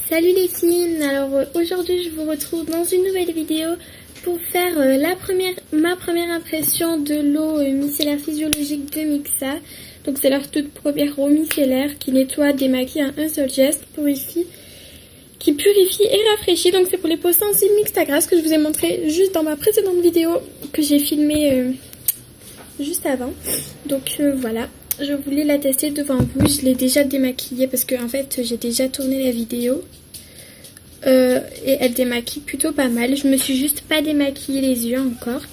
Salut les filles, alors aujourd'hui je vous retrouve dans une nouvelle vidéo pour faire ma première impression de l'eau micellaire physiologique de Mixa. Donc c'est leur toute première eau micellaire qui nettoie, démaquille en un seul geste, qui purifie et rafraîchit. Donc c'est pour les peaux sensibles mixtes à grasse que je vous ai montré juste dans ma précédente vidéo que j'ai filmée juste avant. Donc voilà. Je voulais la tester devant vous, je l'ai déjà démaquillée parce que en fait j'ai déjà tourné la vidéo et elle démaquille plutôt pas mal. Je me suis juste pas démaquillé les yeux encore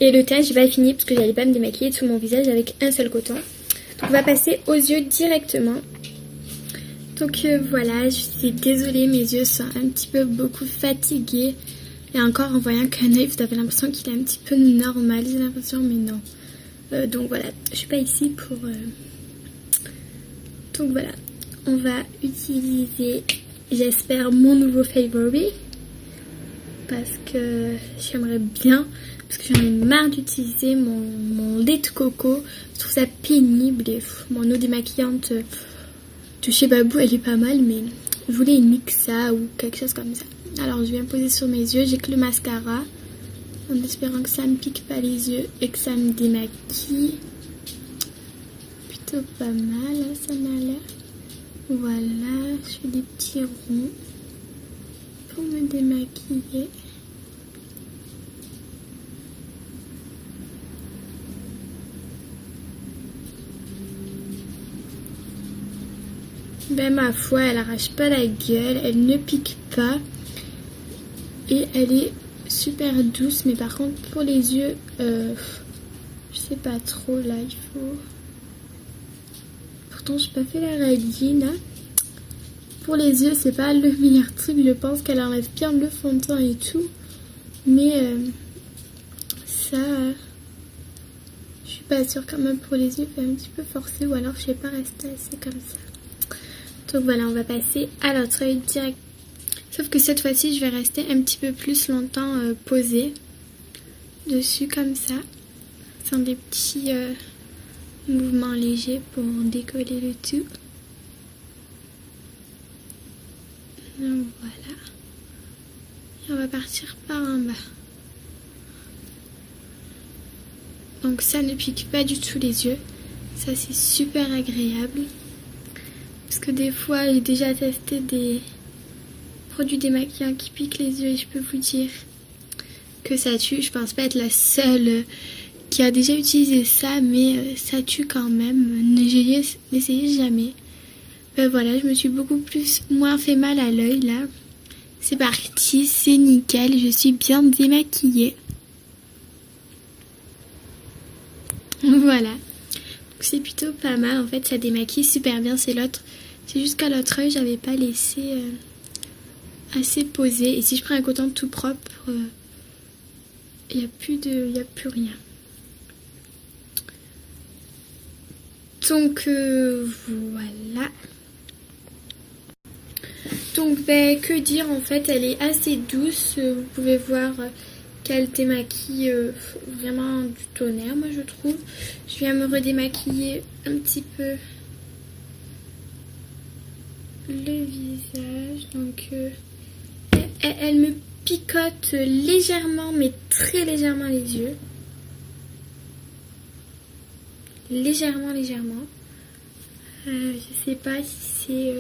et le teint j'ai pas fini parce que j'allais pas me démaquiller tout mon visage avec un seul coton. Donc on va passer aux yeux directement. Donc voilà, je suis désolée, mes yeux sont un petit peu beaucoup fatigués et encore en voyant qu'un œil vous avez l'impression qu'il est un petit peu normal, j'ai l'impression, mais non. Donc voilà, je suis pas ici pour... Donc voilà, on va utiliser, j'espère, mon nouveau favori. Parce que j'aimerais bien, parce que j'en ai marre d'utiliser mon lait de coco. Je trouve ça pénible et mon eau démaquillante de chez Babou, elle est pas mal, mais je voulais une Mixa ou quelque chose comme ça. Alors je viens poser sur mes yeux, j'ai que le mascara. En espérant que ça me pique pas les yeux et que ça me démaquille. Plutôt pas mal, hein, ça m'a l'air. Voilà, je fais des petits ronds pour me démaquiller. Ben ma foi, elle arrache pas la gueule, elle ne pique pas. Et elle est super douce, mais par contre pour les yeux, je sais pas trop là, il faut... Pourtant j'ai pas fait la régline. Pour les yeux c'est pas le meilleur truc, je pense qu'elle enlève bien le fond de teint et tout. Mais ça, je suis pas sûre quand même pour les yeux, fait un petit peu forcé ou alors je sais pas rester assez comme ça. Donc voilà, on va passer à l'autre œil direct. Sauf que cette fois-ci, je vais rester un petit peu plus longtemps posée dessus comme ça. Sans des petits mouvements légers pour décoller le tout. Donc voilà. Et on va partir par en bas. Donc ça ne pique pas du tout les yeux. Ça c'est super agréable. Parce que des fois, j'ai déjà testé des produits démaquillants qui piquent les yeux et je peux vous dire que ça tue. Je pense pas être la seule qui a déjà utilisé ça, mais ça tue quand même. N'essayez jamais. Ben voilà, je me suis moins fait mal à l'œil là. C'est parti, c'est nickel, je suis bien démaquillée. Voilà. C'est plutôt pas mal, en fait ça démaquille super bien. C'est juste qu'à l'autre œil j'avais pas laissé assez posé, et si je prends un coton tout propre, il n'y a plus rien. Donc voilà. Donc ben, que dire, en fait elle est assez douce, vous pouvez voir qu'elle démaquille vraiment du tonnerre, moi je trouve. Je viens me redémaquiller un petit peu le visage, donc elle me picote légèrement, mais très légèrement les yeux. Légèrement. Je sais pas si c'est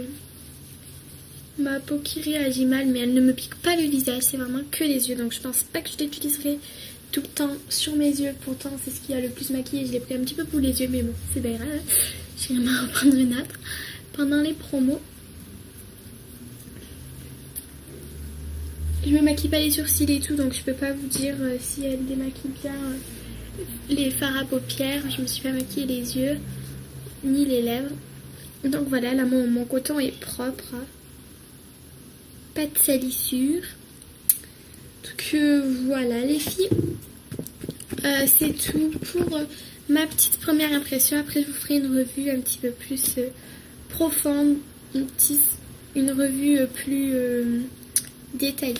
ma peau qui réagit mal, mais elle ne me pique pas le visage, c'est vraiment que les yeux. Donc je pense pas que je l'utiliserai tout le temps sur mes yeux. Pourtant c'est ce qui a le plus maquillé, je l'ai pris un petit peu pour les yeux, mais bon, c'est pas grave. Je vais m'en reprendre une autre pendant les promos. Je me maquille pas les sourcils et tout, donc je peux pas vous dire si elle démaquille bien les fards à paupières. Je me suis pas maquillé les yeux ni les lèvres. Donc voilà, là mon coton est propre, hein. Pas de salissure. Donc voilà les filles, c'est tout pour ma petite première impression. Après je vous ferai une revue un petit peu plus profonde, une revue plus détaillée.